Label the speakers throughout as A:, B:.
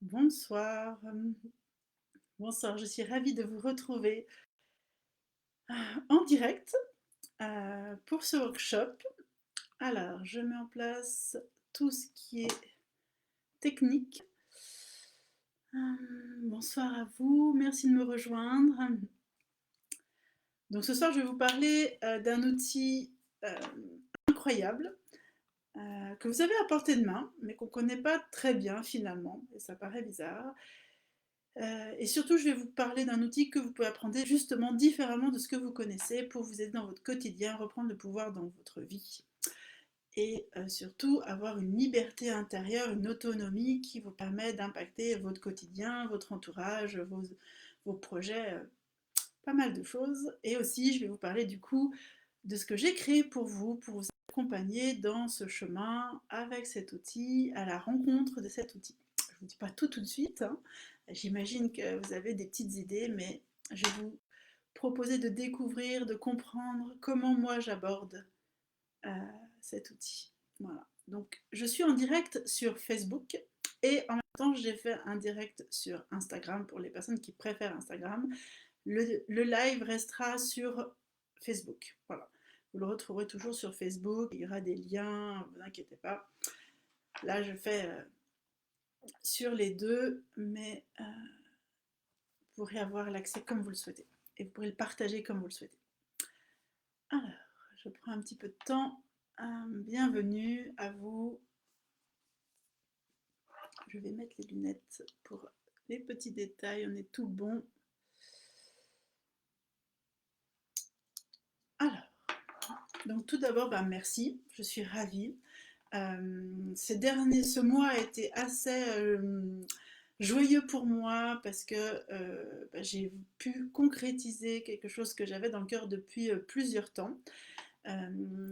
A: Bonsoir, bonsoir, je suis ravie de vous retrouver en direct pour ce workshop. Alors, je mets en place tout ce qui est technique. Bonsoir à vous, merci de me rejoindre. Donc ce soir, je vais vous parler d'un outil euh, incroyable que vous avez à portée de main, mais qu'on ne connaît pas très bien finalement, et ça paraît bizarre. Et surtout, je vais vous parler d'un outil que vous pouvez apprendre justement différemment de ce que vous connaissez pour vous aider dans votre quotidien, reprendre le pouvoir dans votre vie. Et surtout, avoir une liberté intérieure, une autonomie qui vous permet d'impacter votre quotidien, votre entourage, vos projets, pas mal de choses. Et aussi, je vais vous parler du coup de ce que j'ai créé pour vous accompagner dans ce chemin avec cet outil, à la rencontre de cet outil. Je ne vous dis pas tout de suite, hein. J'imagine que vous avez des petites idées, mais je vais vous proposer de découvrir, de comprendre comment moi j'aborde euh, cet outil. Voilà. Donc je suis en direct sur Facebook et en même temps j'ai fait un direct sur Instagram pour les personnes qui préfèrent Instagram. Le live restera sur Facebook. Voilà. Vous le retrouverez toujours sur Facebook. Il y aura des liens, ne vous inquiétez pas. Là, je fais sur les deux, mais vous pourrez avoir l'accès comme vous le souhaitez. Et vous pourrez le partager comme vous le souhaitez. Alors, je prends un petit peu de temps. Bienvenue à vous. Je vais mettre les lunettes pour les petits détails. On est tout bon. Alors, donc tout d'abord, merci. Je suis ravie. Ce mois a été assez joyeux pour moi parce que j'ai pu concrétiser quelque chose que j'avais dans le cœur depuis plusieurs temps.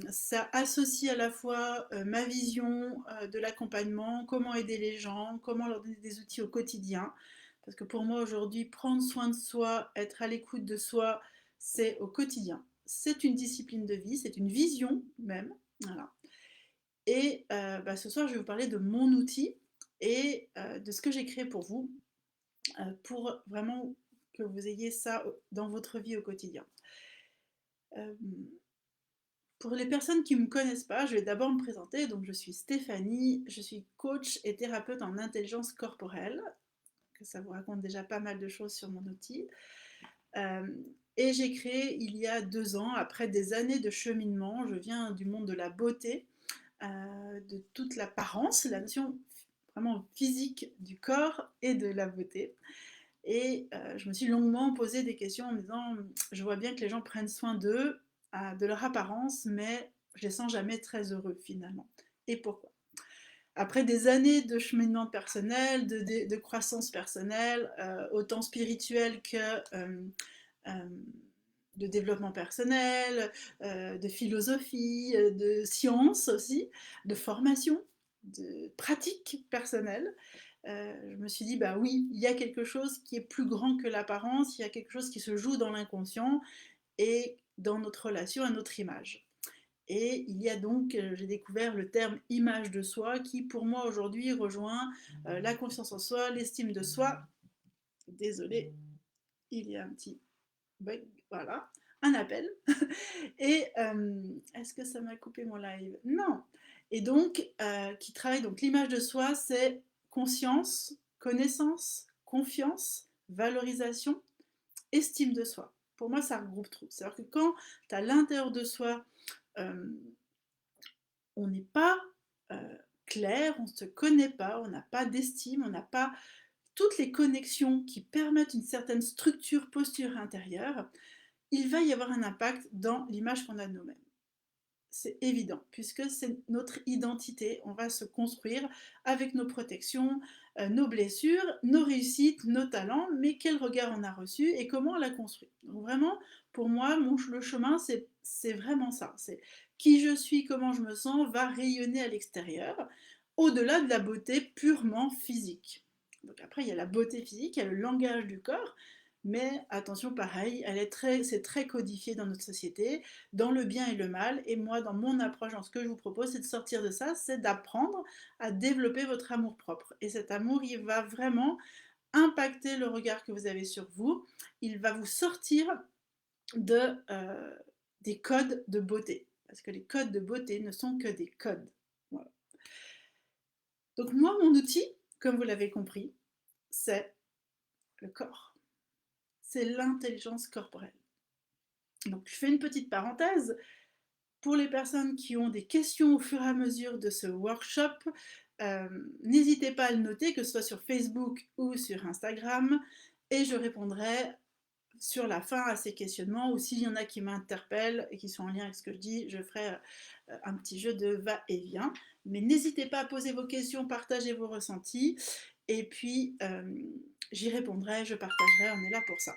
A: Ça associe à la fois ma vision de l'accompagnement, comment aider les gens, comment leur donner des outils au quotidien. Parce que pour moi aujourd'hui, prendre soin de soi, être à l'écoute de soi, c'est au quotidien. C'est une discipline de vie, c'est une vision même. Voilà. Et ce soir, je vais vous parler de mon outil et de ce que j'ai créé pour vous, pour vraiment que vous ayez ça dans votre vie au quotidien. Euh, pour les personnes qui ne me connaissent pas, je vais d'abord me présenter. Donc, je suis Stéphanie, je suis coach et thérapeute en intelligence corporelle, que ça vous raconte déjà pas mal de choses sur mon outil. Euh, et j'ai créé il y a 2 ans, après des années de cheminement, je viens du monde de la beauté, de toute l'apparence, la notion vraiment physique du corps et de la beauté. Et je me suis longuement posé des questions en me disant, je vois bien que les gens prennent soin d'eux, de leur apparence, mais je les sens jamais très heureux finalement. Et pourquoi? Après des années de cheminement personnel, de croissance personnelle, autant spirituelle que euh, de développement personnel, de philosophie, de science aussi, de formation, de pratique personnelle. Je me suis dit, bah oui, il y a quelque chose qui est plus grand que l'apparence, il y a quelque chose qui se joue dans l'inconscient et dans notre relation à notre image. Et il y a donc, j'ai découvert le terme image de soi qui pour moi aujourd'hui rejoint la confiance en soi, l'estime de soi. Désolée, il y a un petit bug, voilà, un appel. Et est-ce que ça m'a coupé mon live? Non. Et donc, qui travaille donc l'image de soi, c'est conscience, connaissance, confiance, valorisation, estime de soi. Pour moi, ça regroupe tout. C'est-à-dire que quand tu as l'intérieur de soi, euh, on n'est pas clair, on ne se connaît pas, on n'a pas d'estime, on n'a pas toutes les connexions qui permettent une certaine structure, posture intérieure, il va y avoir un impact dans l'image qu'on a de nous-mêmes. C'est évident, puisque c'est notre identité. On va se construire avec nos protections, nos blessures, nos réussites, nos talents, mais quel regard on a reçu et comment on l'a construit. Donc vraiment, pour moi, le chemin, c'est vraiment ça. C'est qui je suis, comment je me sens, va rayonner à l'extérieur, au-delà de la beauté purement physique. Donc après, il y a la beauté physique, il y a le langage du corps, Mais attention, pareil, c'est très codifié dans notre société, dans le bien et le mal. Et moi, dans mon approche, dans ce que je vous propose, c'est de sortir de ça, c'est d'apprendre à développer votre amour-propre. Et cet amour, il va vraiment impacter le regard que vous avez sur vous. Il va vous sortir de, des codes de beauté. Parce que les codes de beauté ne sont que des codes. Voilà. Donc moi, mon outil, comme vous l'avez compris, c'est le corps. C'est l'intelligence corporelle. Donc je fais une petite parenthèse. Pour les personnes qui ont des questions au fur et à mesure de ce workshop, n'hésitez pas à le noter, que ce soit sur Facebook ou sur Instagram, et je répondrai sur la fin à ces questionnements, ou s'il y en a qui m'interpellent et qui sont en lien avec ce que je dis, je ferai un petit jeu de va-et-vient. Mais n'hésitez pas à poser vos questions, partagez vos ressentis, et puis j'y répondrai, je partagerai, on est là pour ça.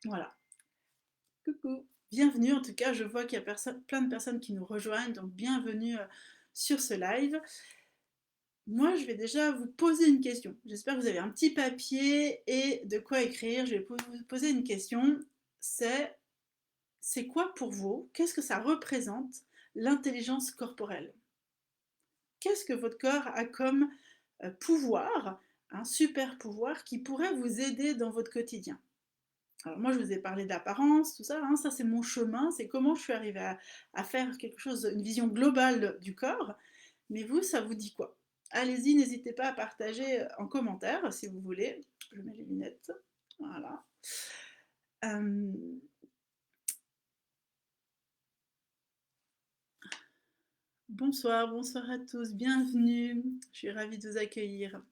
A: Voilà. Coucou, bienvenue, en tout cas je vois qu'il y a plein de personnes qui nous rejoignent, donc bienvenue sur ce live. Moi je vais déjà vous poser une question, j'espère que vous avez un petit papier et de quoi écrire. Je vais vous poser une question, c'est quoi pour vous, qu'est-ce que ça représente l'intelligence corporelle? Qu'est-ce que votre corps a comme pouvoir, un super pouvoir qui pourrait vous aider dans votre quotidien? Alors moi, je vous ai parlé d'apparence, tout ça, hein, ça c'est mon chemin, c'est comment je suis arrivée à faire quelque chose, une vision globale du corps. Mais vous, ça vous dit quoi? Allez-y, n'hésitez pas à partager en commentaire si vous voulez. Je mets les lunettes, voilà. Euh, bonsoir, bonsoir à tous, bienvenue. Je suis ravie de vous accueillir.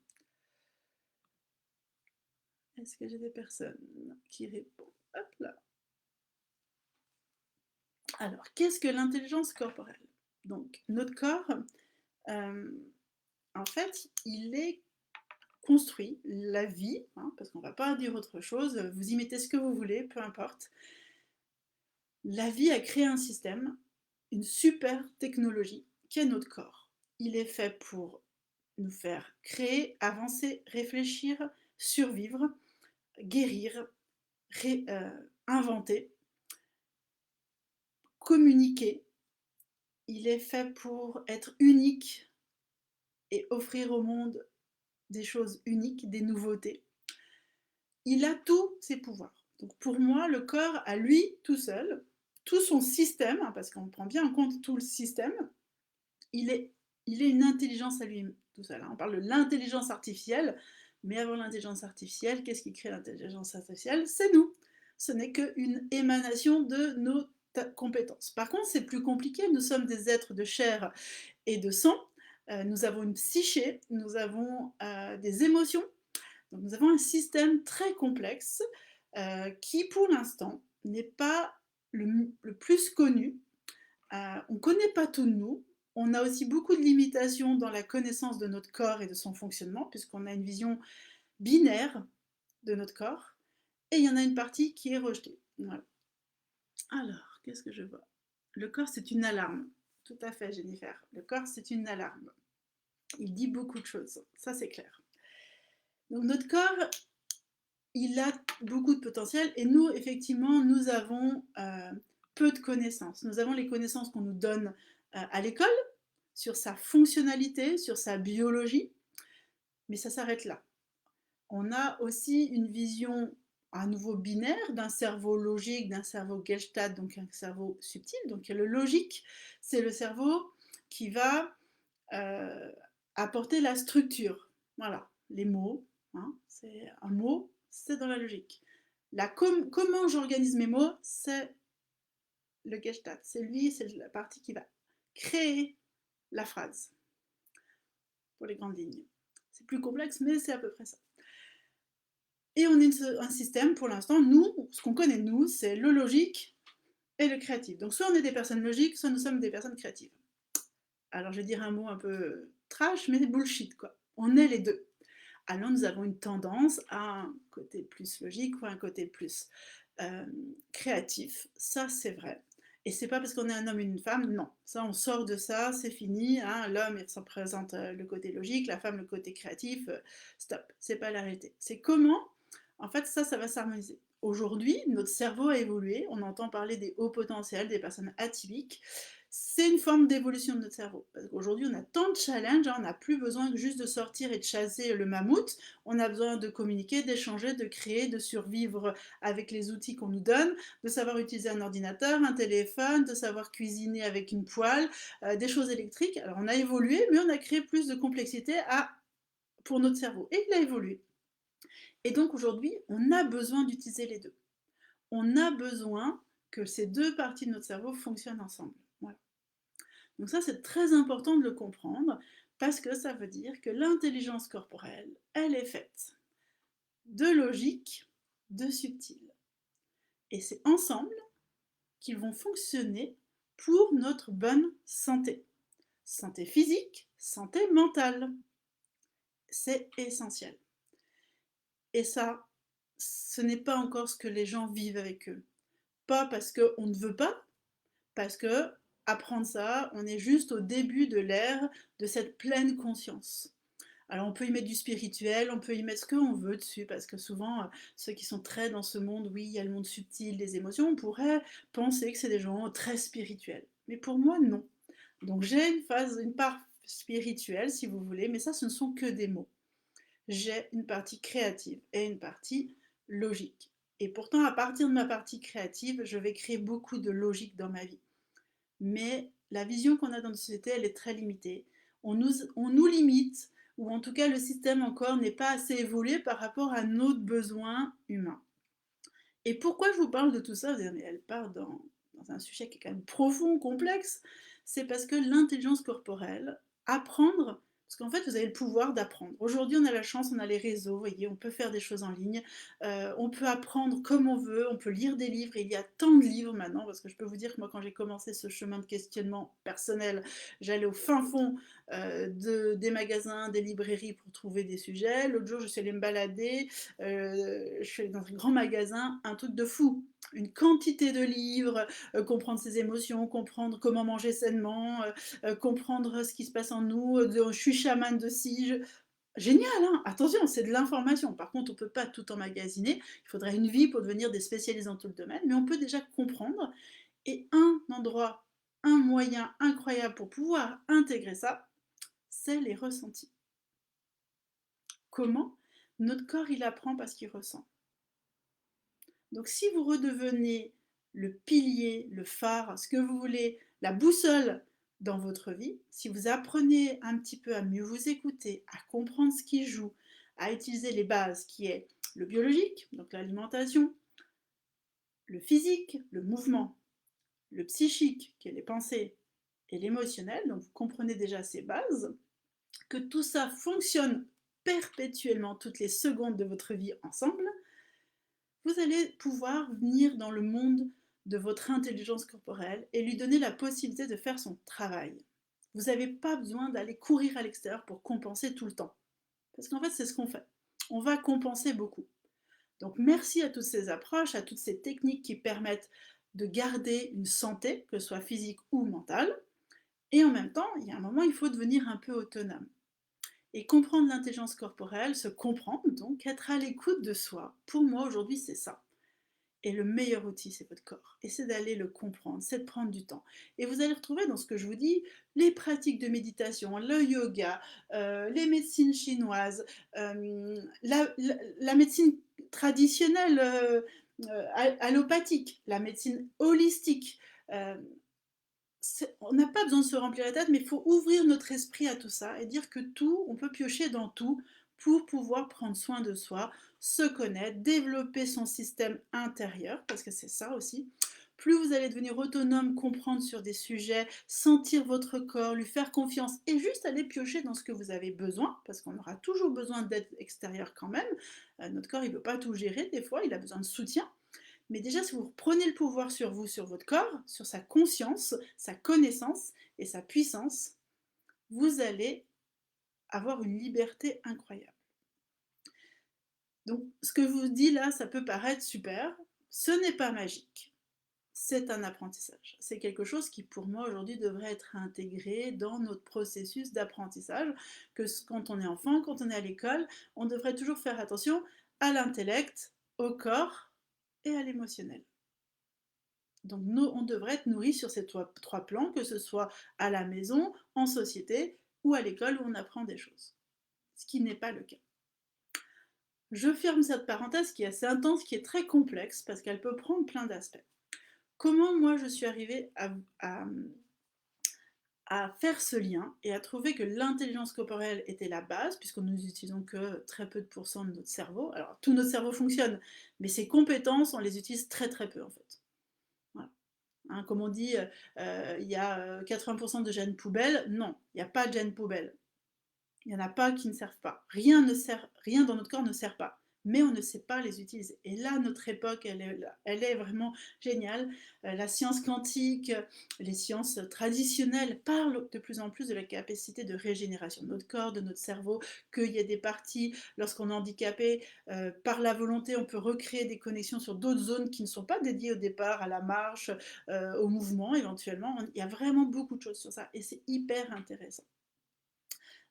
A: Est-ce que j'ai des personnes qui répondent? Hop là. Alors, qu'est-ce que l'intelligence corporelle? Donc, notre corps, euh, en fait, il est construit, la vie, hein, parce qu'on ne va pas dire autre chose, vous y mettez ce que vous voulez, peu importe. La vie a créé un système, une super technologie qui est notre corps. Il est fait pour nous faire créer, avancer, réfléchir, survivre, guérir, inventer, communiquer. Il est fait pour être unique et offrir au monde des choses uniques, des nouveautés. Il a tous ses pouvoirs. Donc pour moi, le corps, à lui tout seul, tout son système, hein, parce qu'on prend bien en compte tout le système, il est, il est une intelligence à lui tout seul. Hein. On parle de l'intelligence artificielle, mais avant l'intelligence artificielle, qu'est-ce qui crée l'intelligence artificielle? C'est nous. Ce n'est qu'une émanation de nos compétences. Par contre, c'est plus compliqué. Nous sommes des êtres de chair et de sang. Nous avons une psyché, nous avons des émotions. Donc nous avons un système très complexe qui, pour l'instant, n'est pas le plus connu. On ne connaît pas tout de nous. On a aussi beaucoup de limitations dans la connaissance de notre corps et de son fonctionnement, puisqu'on a une vision binaire de notre corps. Et il y en a une partie qui est rejetée. Voilà. Alors, qu'est-ce que je vois? Le corps, c'est une alarme. Tout à fait, Jennifer. Le corps, c'est une alarme. Il dit beaucoup de choses. Ça, c'est clair. Donc notre corps, il a beaucoup de potentiel et nous, effectivement, nous avons peu de connaissances. Nous avons les connaissances qu'on nous donne à l'école sur sa fonctionnalité, sur sa biologie, mais ça s'arrête là. On a aussi une vision à nouveau binaire d'un cerveau logique, d'un cerveau Gestalt, donc un cerveau subtil. Donc le logique, c'est le cerveau qui va apporter la structure. Voilà, les mots, hein, c'est un mot, c'est dans la logique. Comment j'organise mes mots, c'est le Gestalt. C'est lui, c'est la partie qui va créer la phrase pour les grandes lignes. C'est plus complexe, mais c'est à peu près ça. Et on est un système, pour l'instant, nous, ce qu'on connaît de nous, c'est le logique et le créatif. Donc soit on est des personnes logiques, soit nous sommes des personnes créatives. Alors je vais dire un mot un peu trash, mais bullshit quoi. On est les deux. Alors nous avons une tendance à un côté plus logique ou un côté plus créatif. Ça c'est vrai. Et c'est pas parce qu'on est un homme et une femme, non. Ça on sort de ça, c'est fini. Hein. L'homme il représente le côté logique, la femme le côté créatif. Stop, c'est pas la réalité. C'est comment En fait, ça va s'harmoniser. Aujourd'hui, notre cerveau a évolué, on entend parler des hauts potentiels, des personnes atypiques. C'est une forme d'évolution de notre cerveau. Parce qu'aujourd'hui, on a tant de challenges, hein, on n'a plus besoin juste de sortir et de chasser le mammouth. On a besoin de communiquer, d'échanger, de créer, de survivre avec les outils qu'on nous donne, de savoir utiliser un ordinateur, un téléphone, de savoir cuisiner avec une poêle, des choses électriques. Alors on a évolué, mais on a créé plus de complexité pour notre cerveau. Et il a évolué. Et donc aujourd'hui, on a besoin d'utiliser les deux. On a besoin que ces deux parties de notre cerveau fonctionnent ensemble. Voilà. Donc ça, c'est très important de le comprendre parce que ça veut dire que l'intelligence corporelle, elle est faite de logique, de subtil. Et c'est ensemble qu'ils vont fonctionner pour notre bonne santé. Santé physique, santé mentale. C'est essentiel. Et ça, ce n'est pas encore ce que les gens vivent avec eux. Pas parce qu'on ne veut pas, parce que apprendre ça, on est juste au début de l'ère de cette pleine conscience. Alors on peut y mettre du spirituel, on peut y mettre ce qu'on veut dessus, parce que souvent, ceux qui sont très dans ce monde, oui, il y a le monde subtil des émotions, on pourrait penser que c'est des gens très spirituels. Mais pour moi, non. Donc j'ai une part spirituelle, si vous voulez, mais ça, ce ne sont que des mots. J'ai une partie créative et une partie logique. Et pourtant, à partir de ma partie créative, je vais créer beaucoup de logique dans ma vie. Mais la vision qu'on a dans notre société, elle est très limitée. On nous limite, ou en tout cas le système encore n'est pas assez évolué par rapport à nos besoins humains. Et pourquoi je vous parle de tout ça? Vous allez dire, mais elle part dans un sujet qui est quand même profond, complexe. C'est parce que l'intelligence corporelle, apprendre, parce qu'en fait, vous avez le pouvoir d'apprendre. Aujourd'hui, on a la chance, on a les réseaux, vous voyez, on peut faire des choses en ligne, on peut apprendre comme on veut, on peut lire des livres, et il y a tant de livres maintenant, parce que je peux vous dire que moi, quand j'ai commencé ce chemin de questionnement personnel, j'allais au fin fond des magasins, des librairies pour trouver des sujets. L'autre jour, je suis allée me balader, je suis allée dans un grand magasin, un truc de fou. Une quantité de livres, comprendre ses émotions, comprendre comment manger sainement, comprendre ce qui se passe en nous, je suis chamane de ci. Génial, hein. Attention, c'est de l'information. Par contre, on ne peut pas tout emmagasiner. Il faudrait une vie pour devenir des spécialistes dans tout le domaine, mais on peut déjà comprendre. Et un endroit, un moyen incroyable pour pouvoir intégrer ça, c'est les ressentis. Comment? Notre corps, il apprend parce qu'il ressent. Donc si vous redevenez le pilier, le phare, ce que vous voulez, la boussole dans votre vie, si vous apprenez un petit peu à mieux vous écouter, à comprendre ce qui joue, à utiliser les bases qui est le biologique, donc l'alimentation, le physique, le mouvement, le psychique, qui est les pensées, et l'émotionnel, donc vous comprenez déjà ces bases, que tout ça fonctionne perpétuellement toutes les secondes de votre vie ensemble, vous allez pouvoir venir dans le monde de votre intelligence corporelle et lui donner la possibilité de faire son travail. Vous n'avez pas besoin d'aller courir à l'extérieur pour compenser tout le temps. Parce qu'en fait, c'est ce qu'on fait. On va compenser beaucoup. Donc merci à toutes ces approches, à toutes ces techniques qui permettent de garder une santé, que ce soit physique ou mentale. Et en même temps, il y a un moment, il faut devenir un peu autonome. Et comprendre l'intelligence corporelle, se comprendre, donc être à l'écoute de soi, pour moi aujourd'hui c'est ça. Et le meilleur outil, c'est votre corps. Et c'est d'aller le comprendre, c'est de prendre du temps. Et vous allez retrouver dans ce que je vous dis les pratiques de méditation, le yoga, les médecines chinoises, la médecine traditionnelle allopathique, la médecine holistique. Euh, on n'a pas besoin de se remplir la tête, mais il faut ouvrir notre esprit à tout ça et dire que tout, on peut piocher dans tout pour pouvoir prendre soin de soi, se connaître, développer son système intérieur, parce que c'est ça aussi. Plus vous allez devenir autonome, comprendre sur des sujets, sentir votre corps, lui faire confiance et juste aller piocher dans ce que vous avez besoin, parce qu'on aura toujours besoin d'aide extérieure quand même. Notre corps, il ne peut pas tout gérer des fois, il a besoin de soutien. Mais déjà, si vous prenez le pouvoir sur vous, sur votre corps, sur sa conscience, sa connaissance et sa puissance, vous allez avoir une liberté incroyable. Donc, ce que je vous dis là, ça peut paraître super. Ce n'est pas magique. C'est un apprentissage. C'est quelque chose qui, pour moi, aujourd'hui, devrait être intégré dans notre processus d'apprentissage, que quand on est enfant, quand on est à l'école, on devrait toujours faire attention à l'intellect, au corps et à l'émotionnel. Donc on devrait être nourri sur ces trois plans, que ce soit à la maison, en société ou à l'école où on apprend des choses. Ce qui n'est pas le cas. Je ferme cette parenthèse qui est assez intense, qui est très complexe parce qu'elle peut prendre plein d'aspects. Comment moi je suis arrivée à faire ce lien et à trouver que l'intelligence corporelle était la base, puisque nous n'utilisons que très peu de pourcents de notre cerveau. Alors tout notre cerveau fonctionne, mais ces compétences, on les utilise très très peu en fait. Voilà. Hein, comme on dit, il y a 80% de gènes poubelles. Non, il n'y a pas de gènes poubelles. Il n'y en a pas qui ne servent pas. Rien dans notre corps ne sert pas. Mais on ne sait pas les utiliser. Et là, notre époque, elle est vraiment géniale. La science quantique, les sciences traditionnelles parlent de plus en plus de la capacité de régénération de notre corps, de notre cerveau, qu'il y a des parties, lorsqu'on est handicapé, par la volonté, on peut recréer des connexions sur d'autres zones qui ne sont pas dédiées au départ à la marche, au mouvement éventuellement. Il y a vraiment beaucoup de choses sur ça et c'est hyper intéressant.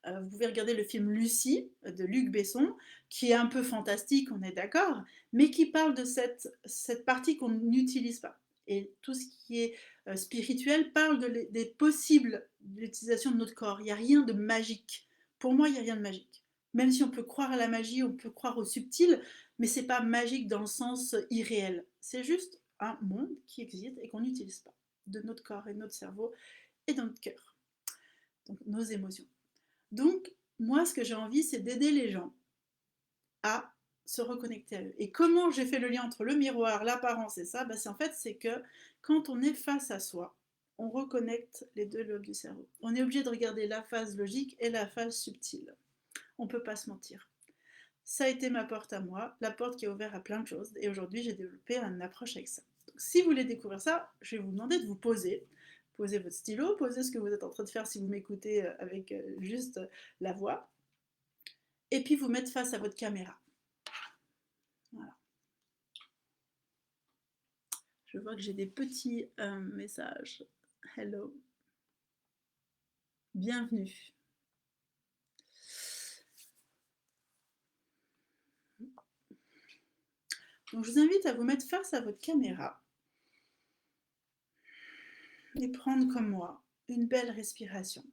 A: Vous pouvez regarder le film Lucie de Luc Besson, qui est un peu fantastique, on est d'accord, mais qui parle de cette partie qu'on n'utilise pas. Et tout ce qui est spirituel parle des possibles d'utilisation de notre corps. Il n'y a rien de magique. Pour moi, il n'y a rien de magique. Même si on peut croire à la magie, on peut croire au subtil, mais c'est pas magique dans le sens irréel. C'est juste un monde qui existe et qu'on n'utilise pas, de notre corps et de notre cerveau et de notre cœur, donc nos émotions. Donc, moi, ce que j'ai envie, c'est d'aider les gens à se reconnecter à eux. Et comment j'ai fait le lien entre le miroir, l'apparence et ça, c'est en fait, c'est que quand on est face à soi, on reconnecte les deux lobes du cerveau. On est obligé de regarder la phase logique et la phase subtile. On ne peut pas se mentir. Ça a été ma porte à moi, la porte qui a ouvert à plein de choses. Et aujourd'hui, j'ai développé une approche avec ça. Donc, si vous voulez découvrir ça, je vais vous demander de vous poser. Posez votre stylo, posez ce que vous êtes en train de faire si vous m'écoutez avec juste la voix. Et puis vous mettre face à votre caméra. Voilà. Je vois que j'ai des petits messages. Hello. Bienvenue. Donc je vous invite à vous mettre face à votre caméra et prendre comme moi une belle respiration.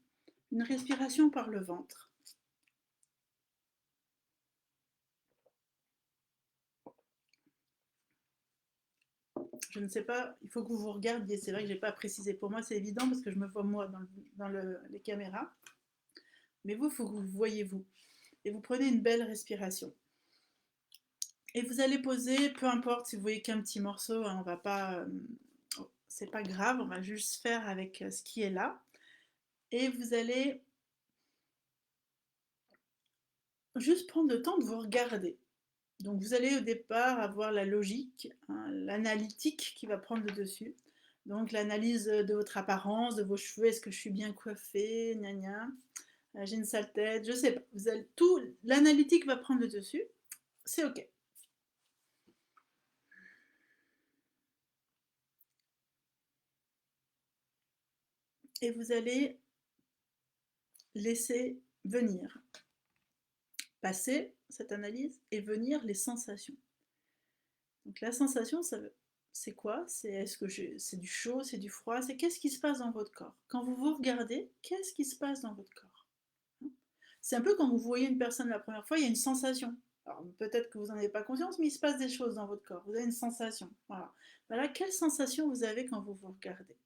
A: Une respiration par le ventre. Je ne sais pas, il faut que vous vous regardiez. C'est vrai que je n'ai pas précisé. Pour moi, c'est évident parce que je me vois moi dans les caméras. Mais vous, il faut que vous voyez vous. Et vous prenez une belle respiration. Et vous allez poser, peu importe si vous voyez qu'un petit morceau, hein, on va pas, c'est pas grave, on va juste faire avec ce qui est là. Et vous allez juste prendre le temps de vous regarder. Donc vous allez au départ avoir la logique, hein, l'analytique qui va prendre le dessus. Donc l'analyse de votre apparence, de vos cheveux, est-ce que je suis bien coiffée, gna gna, j'ai une sale tête, je sais pas. Vous allez tout, l'analytique va prendre le dessus, c'est ok. Et vous allez laisser venir, passer cette analyse et venir les sensations. Donc la sensation, c'est quoi? C'est est-ce que c'est du chaud, c'est du froid, c'est qu'est-ce qui se passe dans votre corps? Quand vous vous regardez, qu'est-ce qui se passe dans votre corps? C'est un peu quand vous voyez une personne la première fois, il y a une sensation. Alors peut-être que vous n'en avez pas conscience, mais il se passe des choses dans votre corps. Vous avez une sensation. Voilà. Voilà, quelle sensation vous avez quand vous vous regardez?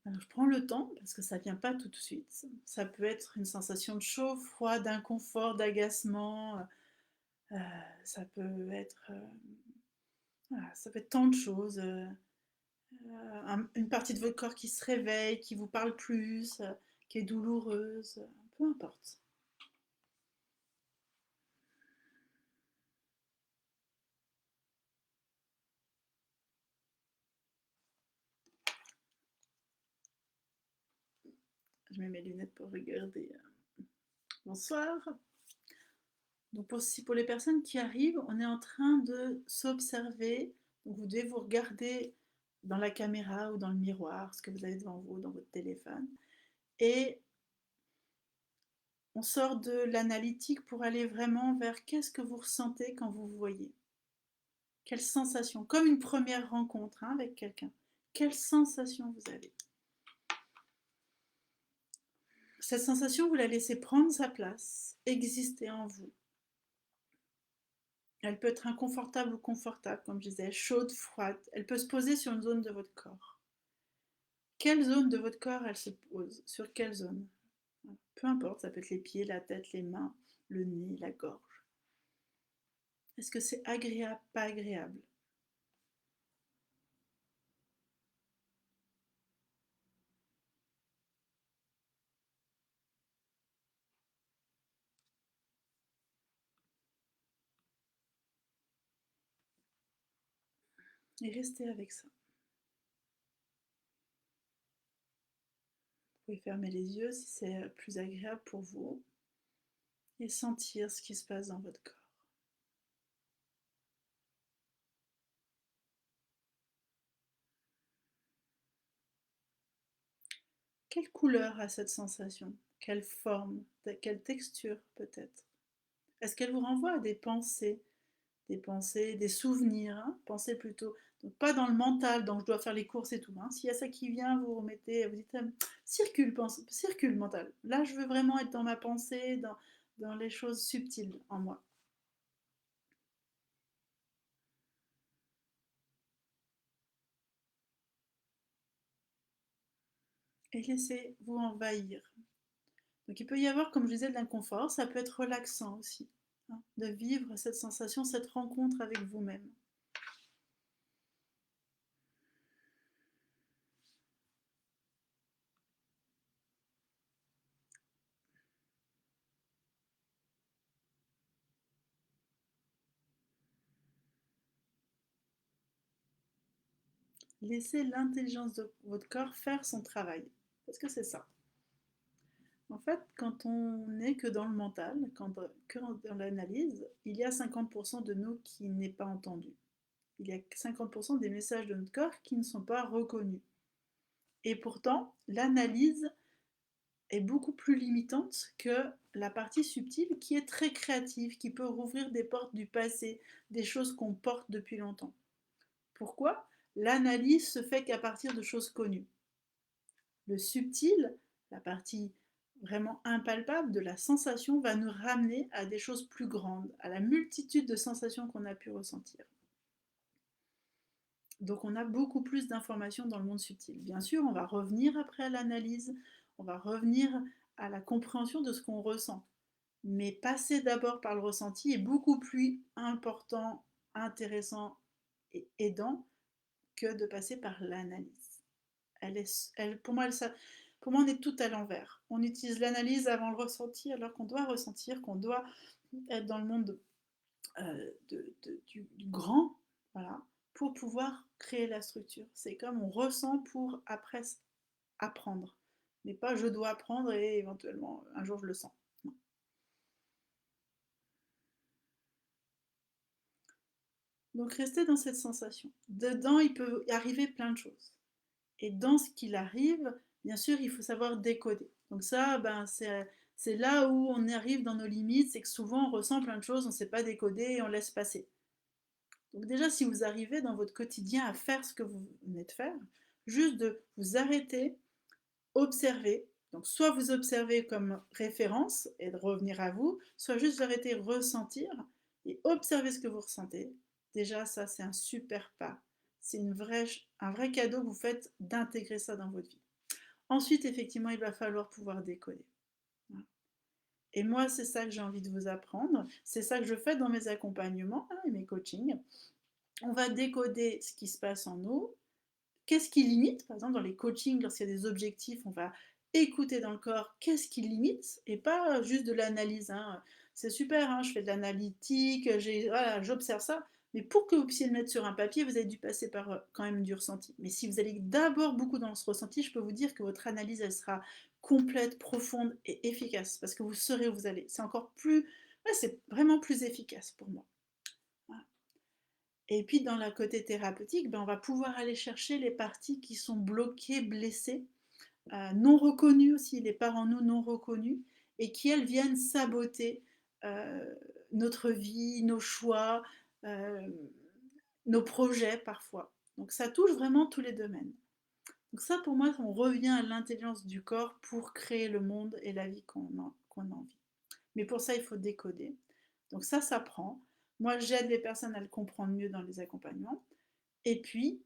A: Alors, je prends le temps parce que ça vient pas tout de suite. Ça peut être une sensation de chaud, froid, d'inconfort, d'agacement. Euh, ça peut être, voilà, ça peut être tant de choses. Une partie de votre corps qui se réveille, qui vous parle plus, qui est douloureuse, peu importe. Je mets mes lunettes pour regarder. Bonsoir. Donc pour les personnes qui arrivent, on est en train de s'observer. Donc vous devez vous regarder dans la caméra ou dans le miroir, ce que vous avez devant vous, dans votre téléphone. Et on sort de l'analytique pour aller vraiment vers qu'est-ce que vous ressentez quand vous vous voyez. Quelle sensation, comme une première rencontre hein, avec quelqu'un. Quelle sensation vous avez? Cette sensation, vous la laissez prendre sa place, exister en vous. Elle peut être inconfortable ou confortable, comme je disais, chaude, froide. Elle peut se poser sur une zone de votre corps. Quelle zone de votre corps elle se pose? Sur quelle zone? Peu importe, ça peut être les pieds, la tête, les mains, le nez, la gorge. Est-ce que c'est agréable, pas agréable? Et restez avec ça. Vous pouvez fermer les yeux si c'est plus agréable pour vous et sentir ce qui se passe dans votre corps. Quelle couleur a cette sensation? Quelle forme? Quelle texture peut-être? Est-ce qu'elle vous renvoie à des pensées, des souvenirs, hein? Pensez plutôt, donc pas dans le mental, donc je dois faire les courses et tout. Hein. S'il y a ça qui vient, vous remettez, vous dites circule, circule mental. Là, je veux vraiment être dans ma pensée, dans les choses subtiles en moi. Et laissez-vous envahir. Donc il peut y avoir, comme je disais, de l'inconfort, ça peut être relaxant aussi, hein, de vivre cette sensation, cette rencontre avec vous-même. Laissez l'intelligence de votre corps faire son travail. Parce que c'est ça. En fait, quand on n'est que dans le mental, que dans l'analyse, il y a 50% de nous qui n'est pas entendu. Il y a 50% des messages de notre corps qui ne sont pas reconnus. Et pourtant, l'analyse est beaucoup plus limitante que la partie subtile qui est très créative, qui peut rouvrir des portes du passé, des choses qu'on porte depuis longtemps. Pourquoi? L'analyse se fait qu'à partir de choses connues. Le subtil, la partie vraiment impalpable de la sensation, va nous ramener à des choses plus grandes, à la multitude de sensations qu'on a pu ressentir. Donc on a beaucoup plus d'informations dans le monde subtil. Bien sûr, on va revenir après à l'analyse, on va revenir à la compréhension de ce qu'on ressent. Mais passer d'abord par le ressenti est beaucoup plus important, intéressant et aidant que de passer par l'analyse. Pour moi, on est tout à l'envers. On utilise l'analyse avant le ressenti, alors qu'on doit ressentir, qu'on doit être dans le monde du grand, voilà, pour pouvoir créer la structure. C'est comme on ressent pour après apprendre, mais pas je dois apprendre et éventuellement un jour je le sens. Non. Donc restez dans cette sensation. Dedans, il peut y arriver plein de choses. Et dans ce qu'il arrive, bien sûr, il faut savoir décoder. Donc ça, ben, c'est là où on arrive dans nos limites, c'est que souvent on ressent plein de choses, on ne sait pas décoder et on laisse passer. Donc déjà, si vous arrivez dans votre quotidien à faire ce que vous venez de faire, juste de vous arrêter, observer. Donc soit vous observez comme référence et de revenir à vous, soit juste vous arrêter, ressentir et observer ce que vous ressentez. Déjà, ça, c'est un super pas. C'est un vrai cadeau que vous faites d'intégrer ça dans votre vie. Ensuite, effectivement, il va falloir pouvoir décoder. Et moi, c'est ça que j'ai envie de vous apprendre. C'est ça que je fais dans mes accompagnements hein, et mes coachings. On va décoder ce qui se passe en nous. Qu'est-ce qui limite? Par exemple, dans les coachings, lorsqu'il y a des objectifs, on va écouter dans le corps qu'est-ce qui limite et pas juste de l'analyse. Hein. C'est super, hein, je fais de l'analytique, voilà, j'observe ça. Mais pour que vous puissiez le mettre sur un papier, vous avez dû passer par quand même du ressenti. Mais si vous allez d'abord beaucoup dans ce ressenti, je peux vous dire que votre analyse, elle sera complète, profonde et efficace parce que vous saurez où vous allez. C'est encore plus, ouais, c'est vraiment plus efficace pour moi. Voilà. Et puis dans le côté thérapeutique, ben, on va pouvoir aller chercher les parties qui sont bloquées, blessées, non reconnues aussi, les parts en nous non reconnues, et qui elles viennent saboter euh, notre vie, nos choix, euh, nos projets parfois. Donc ça touche vraiment tous les domaines. Donc ça pour moi, on revient à l'intelligence du corps pour créer le monde et la vie qu'on a envie. Mais pour ça, il faut décoder. Donc ça s'apprend. Moi, j'aide les personnes à le comprendre mieux dans les accompagnements. Et puis,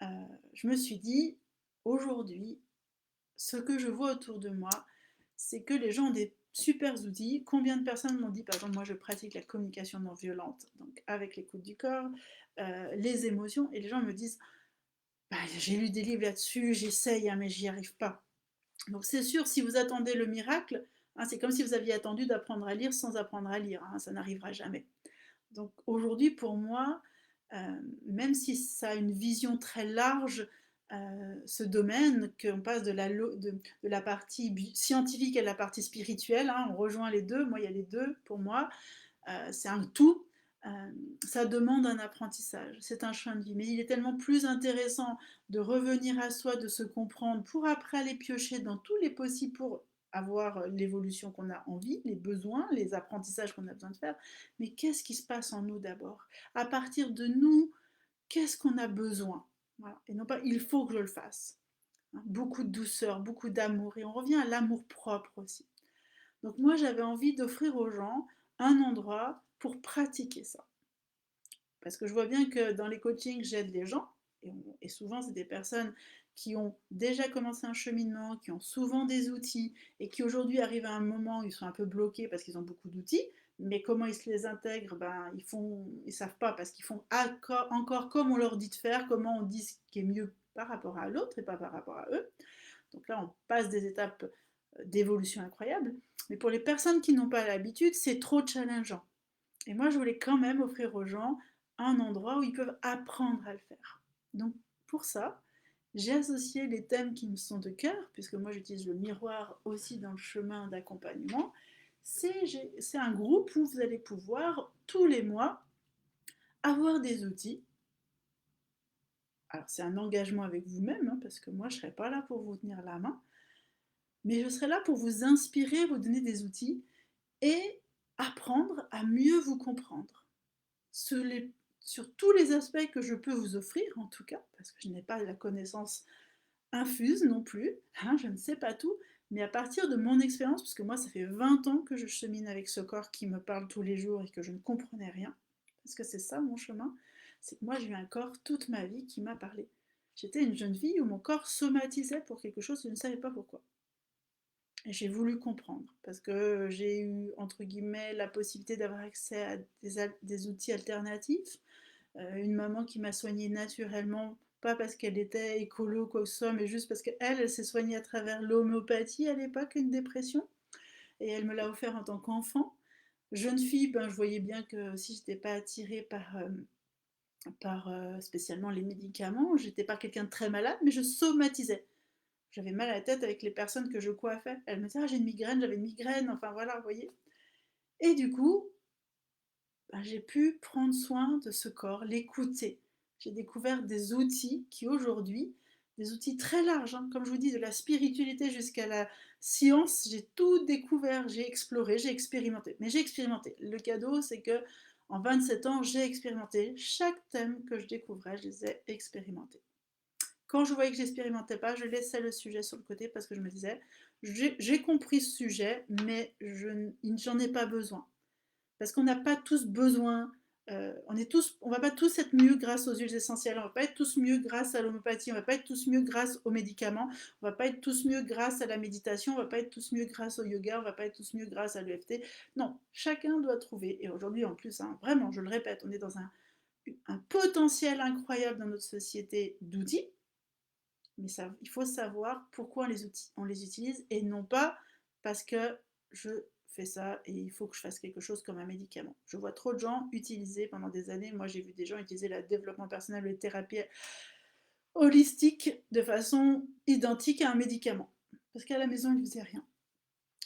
A: euh, je me suis dit, aujourd'hui, ce que je vois autour de moi, c'est que les gens ont des super outils. Combien de personnes m'ont dit, par exemple, moi je pratique la communication non violente, donc avec l'écoute du corps, les émotions, et les gens me disent, bah, j'ai lu des livres là-dessus, j'essaye, hein, mais j'y arrive pas. Donc c'est sûr, si vous attendez le miracle, hein, c'est comme si vous aviez attendu d'apprendre à lire sans apprendre à lire, hein, ça n'arrivera jamais. Donc aujourd'hui, pour moi, même si ça a une vision très large, ce domaine, qu'on passe de la partie scientifique à la partie spirituelle, hein, on rejoint les deux, moi il y a les deux pour moi, c'est un tout. Euh, Ça demande un apprentissage, c'est un chemin de vie, mais il est tellement plus intéressant de revenir à soi, de se comprendre, pour après aller piocher dans tous les possibles pour avoir l'évolution qu'on a envie, les besoins, les apprentissages qu'on a besoin de faire. Mais qu'est-ce qui se passe en nous d'abord? À partir de nous, qu'est-ce qu'on a besoin? Voilà. Et non pas il faut que je le fasse. Hein. Beaucoup de douceur, beaucoup d'amour, et on revient à l'amour propre aussi. Donc moi, j'avais envie d'offrir aux gens un endroit pour pratiquer ça. Parce que je vois bien que dans les coachings, j'aide les gens, et souvent, c'est des personnes qui ont déjà commencé un cheminement, qui ont souvent des outils, et qui aujourd'hui arrivent à un moment où ils sont un peu bloqués parce qu'ils ont beaucoup d'outils, mais comment ils se les intègrent, ben, ils savent pas, parce qu'ils font encore comme on leur dit de faire, comment on dit ce qui est mieux par rapport à l'autre et pas par rapport à eux. Donc là, on passe des étapes d'évolution incroyables. Mais pour les personnes qui n'ont pas l'habitude, c'est trop challengeant. Et moi, je voulais quand même offrir aux gens un endroit où ils peuvent apprendre à le faire. Donc pour ça, j'ai associé les thèmes qui me sont de cœur, puisque moi j'utilise le miroir aussi dans le chemin d'accompagnement. C'est un groupe où vous allez pouvoir tous les mois avoir des outils. Alors c'est un engagement avec vous-même, hein, parce que moi je ne serai pas là pour vous tenir la main, mais je serai là pour vous inspirer, vous donner des outils et apprendre à mieux vous comprendre. Sur, sur tous les aspects que je peux vous offrir, en tout cas, parce que je n'ai pas la connaissance infuse non plus, hein, je ne sais pas tout, mais à partir de mon expérience, parce que moi ça fait 20 ans que je chemine avec ce corps qui me parle tous les jours et que je ne comprenais rien, parce que c'est ça mon chemin, c'est que moi j'ai eu un corps toute ma vie qui m'a parlé. J'étais une jeune fille où mon corps somatisait pour quelque chose, je ne savais pas pourquoi. Et j'ai voulu comprendre, parce que j'ai eu, entre guillemets, la possibilité d'avoir accès à des outils alternatifs. Une maman qui m'a soignée naturellement, pas parce qu'elle était écolo ou quoi que ce soit, mais juste parce qu'elle, elle s'est soignée à travers l'homéopathie à l'époque, une dépression, et elle me l'a offert en tant qu'enfant. Jeune fille, ben, je voyais bien que si je n'étais pas attirée par spécialement les médicaments, j'étais pas quelqu'un de très malade, mais je somatisais. J'avais mal à la tête avec les personnes que je coiffais. Elle me disait, ah, j'ai une migraine, j'avais une migraine, enfin voilà, vous voyez. Et du coup, ben, j'ai pu prendre soin de ce corps, l'écouter. J'ai découvert des outils qui aujourd'hui, des outils très larges, hein, comme je vous dis, de la spiritualité jusqu'à la science, j'ai tout découvert, j'ai exploré, j'ai expérimenté. Mais j'ai expérimenté. Le cadeau, c'est que en 27 ans, j'ai expérimenté. Chaque thème que je découvrais, je les ai expérimentés. Quand je voyais que j'expérimentais pas, je laissais le sujet sur le côté parce que je me disais, j'ai compris ce sujet, mais j'en ai pas besoin. Parce qu'on n'a pas tous besoin, on va pas tous être mieux grâce aux huiles essentielles, on va pas être tous mieux grâce à l'homéopathie, on va pas être tous mieux grâce aux médicaments, on va pas être tous mieux grâce à la méditation, on va pas être tous mieux grâce au yoga, on va pas être tous mieux grâce à l'EFT. Non, chacun doit trouver, et aujourd'hui en plus, hein, vraiment, je le répète, on est dans un potentiel incroyable dans notre société d'outils, mais ça, il faut savoir pourquoi on les utilise et non pas parce que je fais ça et il faut que je fasse quelque chose comme un médicament. Je vois trop de gens utiliser pendant des années, moi j'ai vu des gens utiliser le développement personnel, les thérapies holistiques de façon identique à un médicament. Parce qu'à la maison, ils ne faisaient rien.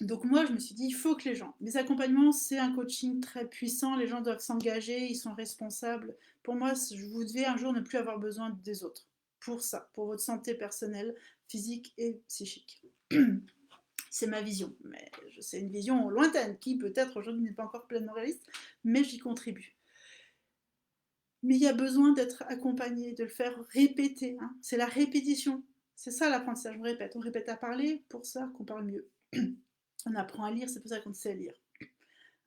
A: Donc moi, je me suis dit, il faut que mes accompagnements, c'est un coaching très puissant, les gens doivent s'engager, ils sont responsables. Pour moi, vous devez un jour ne plus avoir besoin des autres. Pour ça, pour votre santé personnelle, physique et psychique. C'est ma vision, mais c'est une vision lointaine qui peut-être aujourd'hui n'est pas encore pleinement réaliste, mais j'y contribue. Mais il y a besoin d'être accompagné, de le faire répéter, hein. C'est la répétition. C'est ça l'apprentissage, on répète. On répète à parler pour ça qu'on parle mieux. On apprend à lire, c'est pour ça qu'on sait lire.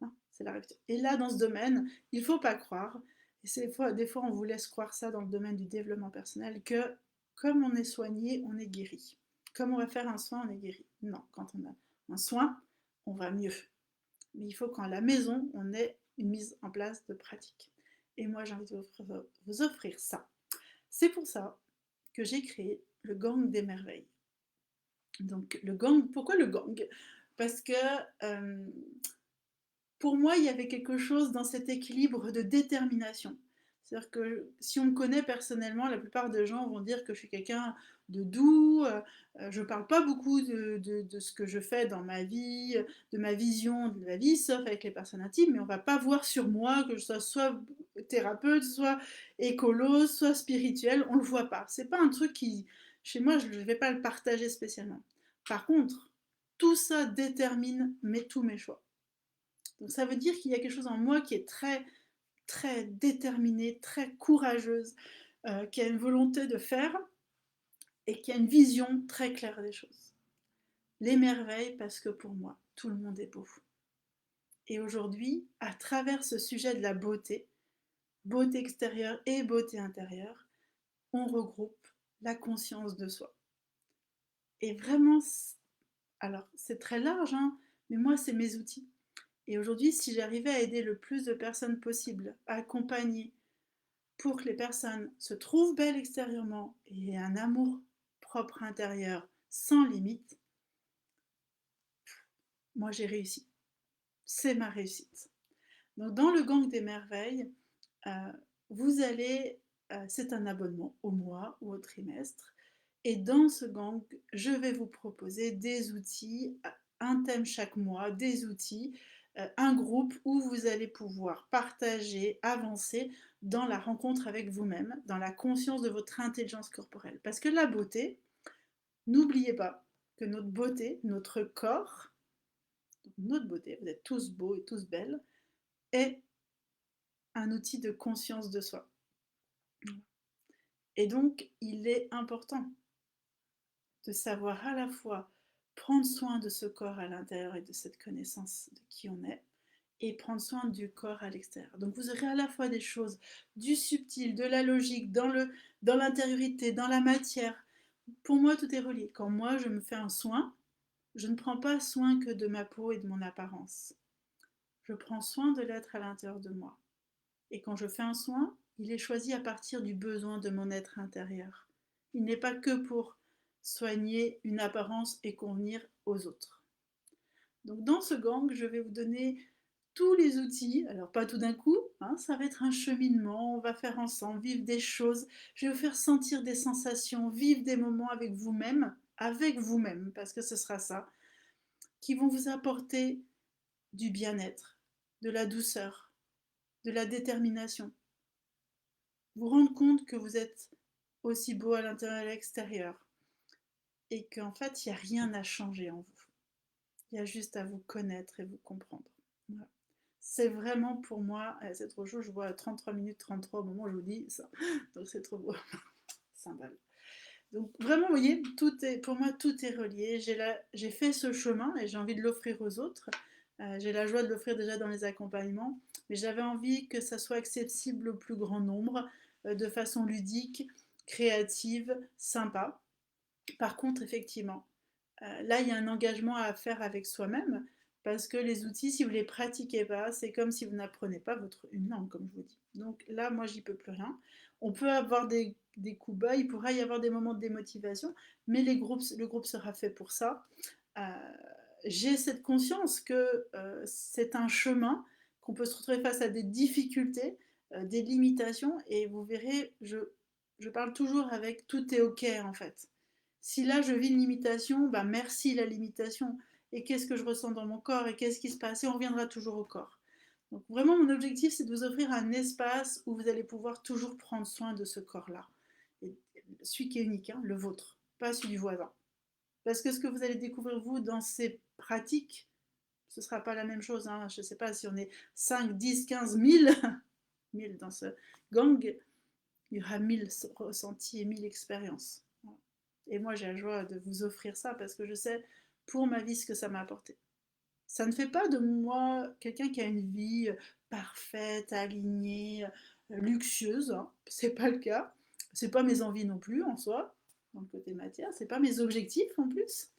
A: Hein, c'est la répétition. Et là, dans ce domaine, il ne faut pas croire, et des fois on vous laisse croire ça dans le domaine du développement personnel, que comme on est soigné, on est guéri. Comme on va faire un soin, on est guéri. Non, quand on a un soin, on va mieux. Mais il faut qu'à la maison, on ait une mise en place de pratique. Et moi, j'ai envie de vous offrir ça. C'est pour ça que j'ai créé le Gang des merveilles. Donc le gang, pourquoi le gang? Parce que pour moi, il y avait quelque chose dans cet équilibre de détermination. C'est-à-dire que si on me connaît personnellement, la plupart des gens vont dire que je suis quelqu'un de doux, je ne parle pas beaucoup de ce que je fais dans ma vie, de ma vision de la vie, sauf avec les personnes intimes, mais on ne va pas voir sur moi que je sois soit thérapeute, soit écolo, soit spirituel, on ne le voit pas. C'est pas un truc qui, chez moi, je ne vais pas le partager spécialement. Par contre, tout ça détermine tous mes choix. Donc ça veut dire qu'il y a quelque chose en moi qui est très, très déterminée, très courageuse, qui a une volonté de faire et qui a une vision très claire des choses. Les merveilles, parce que pour moi, tout le monde est beau. Et aujourd'hui, à travers ce sujet de la beauté, beauté extérieure et beauté intérieure, on regroupe la conscience de soi. Et vraiment, alors c'est très large, hein, mais moi, c'est mes outils. Et aujourd'hui, si j'arrivais à aider le plus de personnes possible, à accompagner pour que les personnes se trouvent belles extérieurement et aient un amour propre intérieur sans limite, moi j'ai réussi. C'est ma réussite. Donc dans le Gang des merveilles, euh, vous allez, c'est un abonnement au mois ou au trimestre, et dans ce gang, je vais vous proposer des outils, un thème chaque mois, des outils, un groupe où vous allez pouvoir partager, avancer dans la rencontre avec vous-même, dans la conscience de votre intelligence corporelle. Parce que la beauté, n'oubliez pas que notre beauté, notre corps, notre beauté, vous êtes tous beaux et tous belles, est un outil de conscience de soi. Et donc, il est important de savoir à la fois prendre soin de ce corps à l'intérieur et de cette connaissance de qui on est, et prendre soin du corps à l'extérieur. Donc vous aurez à la fois des choses du subtil, de la logique, dans l'intériorité, dans la matière. Pour moi, tout est relié. Quand moi, je me fais un soin, je ne prends pas soin que de ma peau et de mon apparence. Je prends soin de l'être à l'intérieur de moi. Et quand je fais un soin, il est choisi à partir du besoin de mon être intérieur. Il n'est pas que pour soigner une apparence et convenir aux autres. Donc dans ce gang, je vais vous donner tous les outils, alors pas tout d'un coup, hein, ça va être un cheminement, on va faire ensemble, vivre des choses, je vais vous faire sentir des sensations, vivre des moments avec vous-même, parce que ce sera ça, qui vont vous apporter du bien-être, de la douceur, de la détermination. Vous rendre compte que vous êtes aussi beau à l'intérieur et à l'extérieur, et qu'en fait, il n'y a rien à changer en vous. Il y a juste à vous connaître et vous comprendre. Voilà. C'est vraiment pour moi, c'est trop chaud, je vois 33 minutes 33 au moment où je vous dis ça. Donc c'est trop beau. Symbole. Donc vraiment, vous voyez, pour moi, tout est relié. J'ai fait ce chemin et j'ai envie de l'offrir aux autres. J'ai la joie de l'offrir déjà dans les accompagnements, mais j'avais envie que ça soit accessible au plus grand nombre, de façon ludique, créative, sympa. Par contre, effectivement, là, il y a un engagement à faire avec soi-même, parce que les outils, si vous ne les pratiquez pas, c'est comme si vous n'apprenez pas une langue, comme je vous dis. Donc là, moi, j'y peux plus rien. On peut avoir des coups bas, il pourra y avoir des moments de démotivation, mais le groupe sera fait pour ça. Euh, j'ai cette conscience que c'est un chemin, qu'on peut se retrouver face à des difficultés, des limitations, et vous verrez, je parle toujours avec tout est ok en fait. Si là je vis une limitation, bah merci la limitation. et qu'est-ce que je ressens dans mon corps et qu'est-ce qui se passe, et on reviendra toujours au corps. Donc vraiment, mon objectif, c'est de vous offrir un espace où vous allez pouvoir toujours prendre soin de ce corps-là. Et celui qui est unique, hein, le vôtre, pas celui du voisin. Parce que ce que vous allez découvrir, vous, dans ces pratiques, ce ne sera pas la même chose. Hein. Je ne sais pas si on est 5, 10, 15, 1000, 1000 dans ce gang, il y aura 1000 ressentis et 1000 expériences. Et moi, j'ai la joie de vous offrir ça parce que je sais pour ma vie ce que ça m'a apporté. Ça ne fait pas de moi quelqu'un qui a une vie parfaite, alignée, luxueuse. Hein. C'est pas le cas. C'est pas mes envies non plus en soi, dans le côté matière. C'est pas mes objectifs en plus.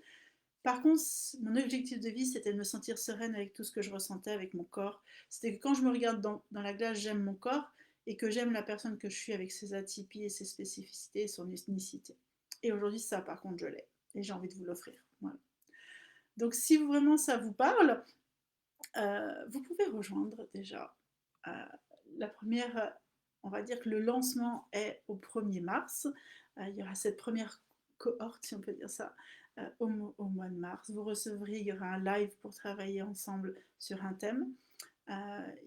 A: Par contre, mon objectif de vie, c'était de me sentir sereine avec tout ce que je ressentais avec mon corps. C'était que quand je me regarde dans la glace, j'aime mon corps et que j'aime la personne que je suis avec ses atypies et ses spécificités et son unicité. Et aujourd'hui, ça, par contre, je l'ai. Et j'ai envie de vous l'offrir. Voilà. Donc, si vraiment ça vous parle, vous pouvez rejoindre déjà. Euh, la première, on va dire que le lancement est au 1er mars. Il y aura cette première cohorte, si on peut dire ça, au mois de mars. Vous recevrez, il y aura un live pour travailler ensemble sur un thème.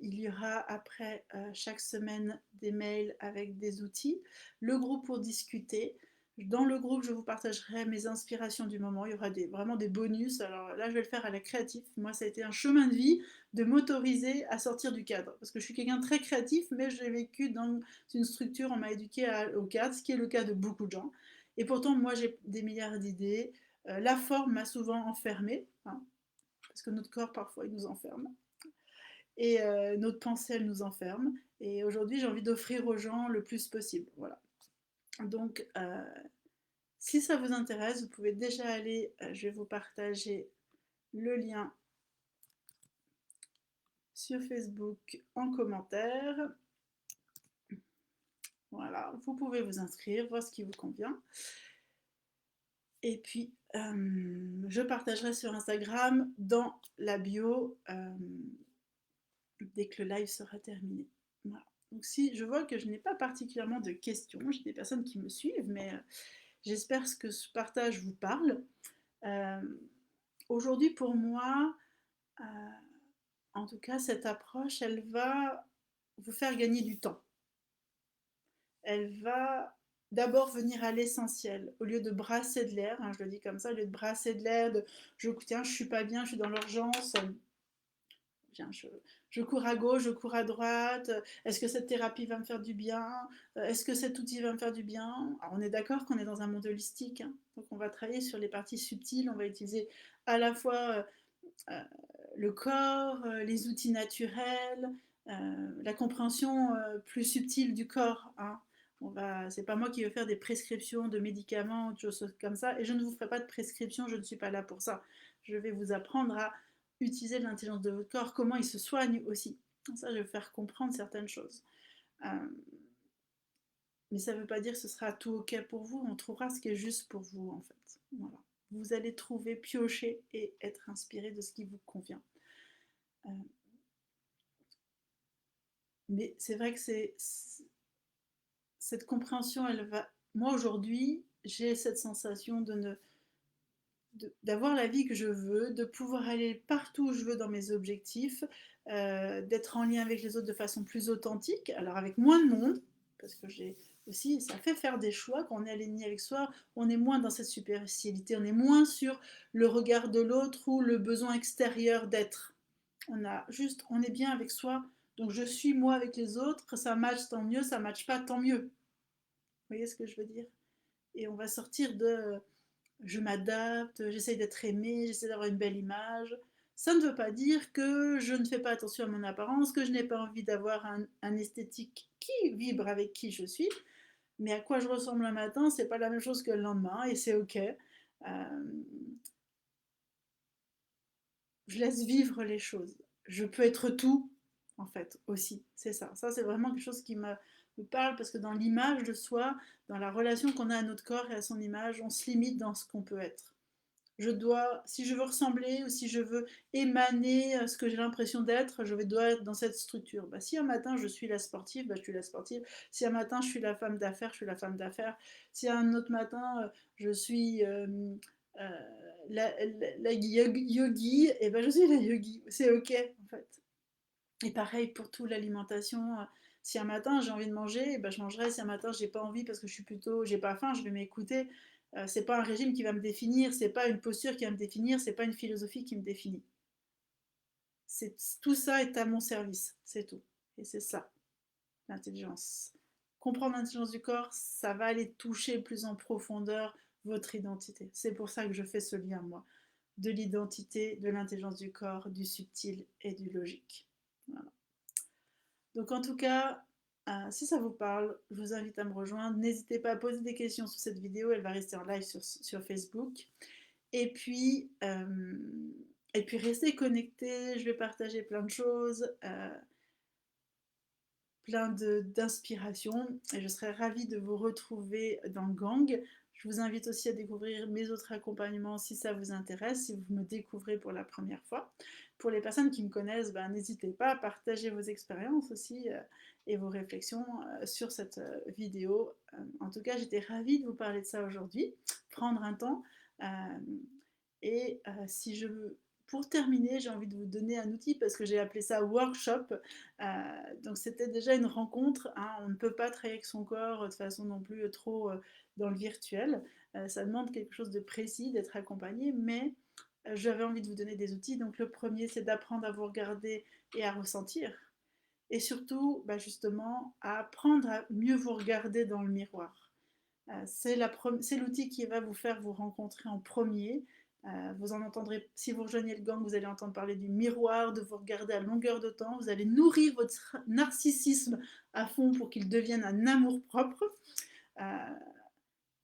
A: Il y aura après chaque semaine des mails avec des outils, le groupe pour discuter. Dans le groupe, je vous partagerai mes inspirations du moment. Il y aura vraiment des bonus. Alors là, je vais le faire à la créatif. Moi, ça a été un chemin de vie de m'autoriser à sortir du cadre. Parce que je suis quelqu'un de très créatif, mais j'ai vécu dans une structure, on m'a éduqué au cadre, ce qui est le cas de beaucoup de gens. Et pourtant, moi, j'ai des milliards d'idées. La forme m'a souvent enfermée, hein, parce que notre corps, parfois, il nous enferme. Et notre pensée, elle nous enferme. Et aujourd'hui, j'ai envie d'offrir aux gens le plus possible. Voilà. Donc, si ça vous intéresse, vous pouvez déjà aller, je vais vous partager le lien sur Facebook en commentaire. Voilà, vous pouvez vous inscrire, voir ce qui vous convient. Et puis, je partagerai sur Instagram dans la bio dès que le live sera terminé. Voilà. Donc si je vois que je n'ai pas particulièrement de questions, j'ai des personnes qui me suivent, mais j'espère que ce partage vous parle. Euh, Aujourd'hui, pour moi, euh, en tout cas, cette approche, elle va vous faire gagner du temps. Elle va d'abord venir à l'essentiel, au lieu de brasser de l'air, hein, je le dis comme ça, au lieu de brasser de l'air, de tiens, je suis pas bien, je suis dans l'urgence, tiens, je cours à gauche, je cours à droite, est-ce que cette thérapie va me faire du bien, est-ce que cet outil va me faire du bien. Alors, on est d'accord qu'on est dans un monde holistique, hein, donc on va travailler sur les parties subtiles, on va utiliser à la fois euh, le corps, les outils naturels, la compréhension plus subtile du corps. Hein. C'est pas moi qui vais faire des prescriptions de médicaments ou de choses comme ça, et je ne vous ferai pas de prescription, je ne suis pas là pour ça. Je vais vous apprendre à utiliser l'intelligence de votre corps, comment il se soigne aussi. Ça, je vais vous faire comprendre certaines choses. Euh, mais ça ne veut pas dire que ce sera tout ok pour vous, on trouvera ce qui est juste pour vous en fait. Voilà. Vous allez trouver, piocher et être inspiré de ce qui vous convient. Euh, mais c'est vrai que cette compréhension, elle va. Moi aujourd'hui, j'ai cette sensation d'avoir la vie que je veux, de pouvoir aller partout où je veux dans mes objectifs, d'être en lien avec les autres de façon plus authentique, alors avec moins de monde, parce que j'ai aussi, ça fait faire des choix quand on est aligné avec soi, on est moins dans cette superficialité, on est moins sur le regard de l'autre ou le besoin extérieur d'être. On est bien avec soi, donc je suis moi avec les autres, ça match tant mieux, ça match pas tant mieux. Vous voyez ce que je veux dire? Et on va sortir de je m'adapte, j'essaye d'être aimée, j'essaie d'avoir une belle image. Ça ne veut pas dire que je ne fais pas attention à mon apparence, que je n'ai pas envie d'avoir un esthétique qui vibre avec qui je suis, mais à quoi je ressemble un matin, c'est pas la même chose que le lendemain, et c'est ok. Je laisse vivre les choses. Je peux être tout, en fait, aussi. C'est ça. Ça, c'est vraiment quelque chose qui me parle parce que dans l'image de soi, dans la relation qu'on a à notre corps et à son image, on se limite dans ce qu'on peut être. Si je veux ressembler ou si je veux émaner ce que j'ai l'impression d'être, dois être dans cette structure. Bah, si un matin je suis la sportive, bah, je suis la sportive. Si un matin je suis la femme d'affaires, je suis la femme d'affaires. Si un autre matin je suis la yogi, et ben je suis la yogi, c'est ok en fait. Et pareil pour tout l'alimentation. Si un matin j'ai envie de manger, eh ben je mangerai. Si un matin j'ai pas envie parce que j'ai pas faim, je vais m'écouter. C'est pas un régime qui va me définir, c'est pas une posture qui va me définir, c'est pas une philosophie qui me définit. Tout ça est à mon service, c'est tout. Et c'est ça, l'intelligence. Comprendre l'intelligence du corps, ça va aller toucher plus en profondeur votre identité. C'est pour ça que je fais ce lien, moi, de l'identité, de l'intelligence du corps, du subtil et du logique. Voilà. Donc en tout cas, si ça vous parle, je vous invite à me rejoindre. N'hésitez pas à poser des questions sous cette vidéo, elle va rester en live sur Facebook. Et puis, euh, et puis restez connectés, je vais partager plein de choses, plein d'inspiration. Et je serais ravie de vous retrouver dans le gang. Je vous invite aussi à découvrir mes autres accompagnements si ça vous intéresse, si vous me découvrez pour la première fois. Pour les personnes qui me connaissent, ben, n'hésitez pas à partager vos expériences aussi et vos réflexions sur cette vidéo. En tout cas, j'étais ravie de vous parler de ça aujourd'hui, prendre un temps. Euh, et si je pour terminer, j'ai envie de vous donner un outil parce que j'ai appelé ça workshop. Donc c'était déjà une rencontre, hein. On ne peut pas travailler avec son corps de façon non plus trop dans le virtuel. Ça demande quelque chose de précis, d'être accompagné, mais j'avais envie de vous donner des outils. Donc le premier, c'est d'apprendre à vous regarder et à ressentir. Et surtout, bah, justement, à apprendre à mieux vous regarder dans le miroir. C'est l'outil qui va vous faire vous rencontrer en premier. Vous en entendrez, si vous rejoignez le gang, vous allez entendre parler du miroir, de vous regarder à longueur de temps. Vous allez nourrir votre narcissisme à fond pour qu'il devienne un amour propre. Euh,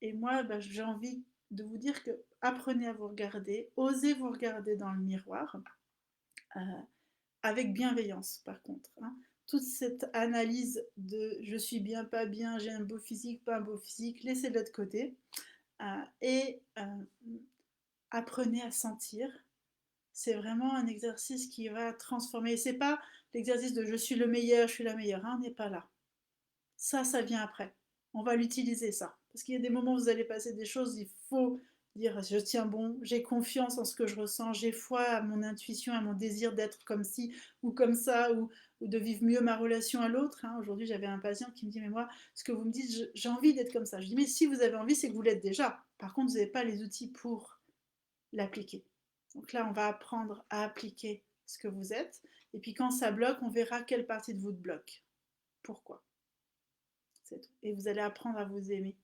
A: et moi, bah, j'ai envie de vous dire que apprenez à vous regarder, osez vous regarder dans le miroir, euh, avec bienveillance par contre, hein. Toute cette analyse de je suis bien, pas bien, j'ai un beau physique, pas un beau physique, laissez-le de côté. Et apprenez à sentir. C'est vraiment un exercice qui va transformer. C'est pas l'exercice de je suis le meilleur, je suis la meilleure, hein, on n'est pas là. Ça vient après. On va l'utiliser ça. Parce qu'il y a des moments où vous allez passer des choses, il faut dire je tiens bon, j'ai confiance en ce que je ressens, j'ai foi à mon intuition, à mon désir d'être comme ci ou comme ça, ou de vivre mieux ma relation à l'autre, hein. Aujourd'hui, j'avais un patient qui me dit mais moi, ce que vous me dites, j'ai envie d'être comme ça. Je dis mais si vous avez envie, c'est que vous l'êtes déjà. Par contre, vous n'avez pas les outils pour l'appliquer. Donc là, on va apprendre à appliquer ce que vous êtes. Et puis quand ça bloque, on verra quelle partie de vous bloque. Pourquoi. C'est tout. Et vous allez apprendre à vous aimer.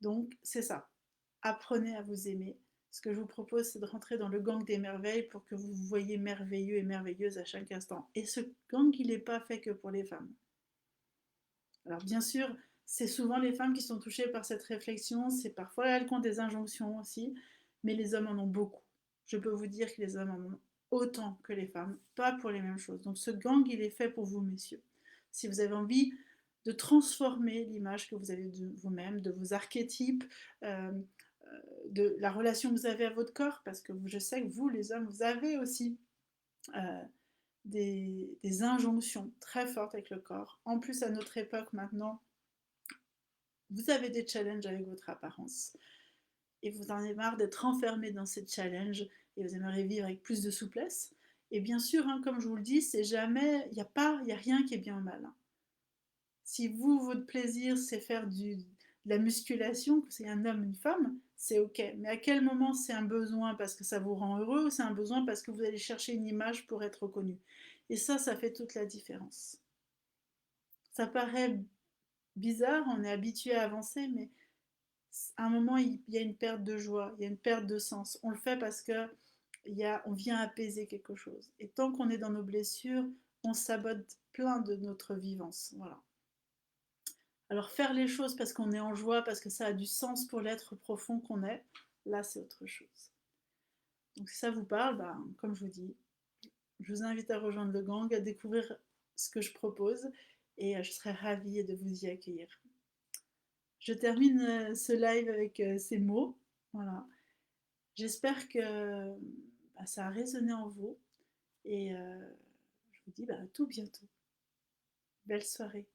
A: Donc c'est ça. Apprenez à vous aimer. Ce que je vous propose, c'est de rentrer dans le gang des merveilles pour que vous vous voyez merveilleux et merveilleuse à chaque instant. Et ce gang, il n'est pas fait que pour les femmes. Alors bien sûr, c'est souvent les femmes qui sont touchées par cette réflexion, c'est parfois elles qui ont des injonctions aussi, mais les hommes en ont beaucoup. Je peux vous dire que les hommes en ont autant que les femmes, pas pour les mêmes choses. Donc ce gang, il est fait pour vous, messieurs. Si vous avez envie de transformer l'image que vous avez de vous-même, de vos archétypes, euh, de la relation que vous avez à votre corps, parce que je sais que vous, les hommes, vous avez aussi euh, des injonctions très fortes avec le corps. En plus, à notre époque maintenant, vous avez des challenges avec votre apparence et vous en avez marre d'être enfermé dans ces challenges et vous aimeriez vivre avec plus de souplesse. Et bien sûr, hein, comme je vous le dis, c'est jamais, il y a rien qui est bien ou mal, hein. Si vous, votre plaisir, c'est faire de la musculation, que c'est un homme, une femme, c'est ok. Mais à quel moment c'est un besoin parce que ça vous rend heureux ou c'est un besoin parce que vous allez chercher une image pour être reconnu. Et ça fait toute la différence. Ça paraît bizarre, on est habitué à avancer, mais à un moment, il y a une perte de joie, il y a une perte de sens. On le fait parce que on vient apaiser quelque chose. Et tant qu'on est dans nos blessures, on sabote plein de notre vivance. Voilà. Alors faire les choses parce qu'on est en joie, parce que ça a du sens pour l'être profond qu'on est, là c'est autre chose. Donc si ça vous parle, bah, comme je vous dis, je vous invite à rejoindre le gang, à découvrir ce que je propose et je serai ravie de vous y accueillir. Je termine ce live avec ces mots. Voilà. J'espère que bah, ça a résonné en vous et je vous dis bah, à tout bientôt. Belle soirée.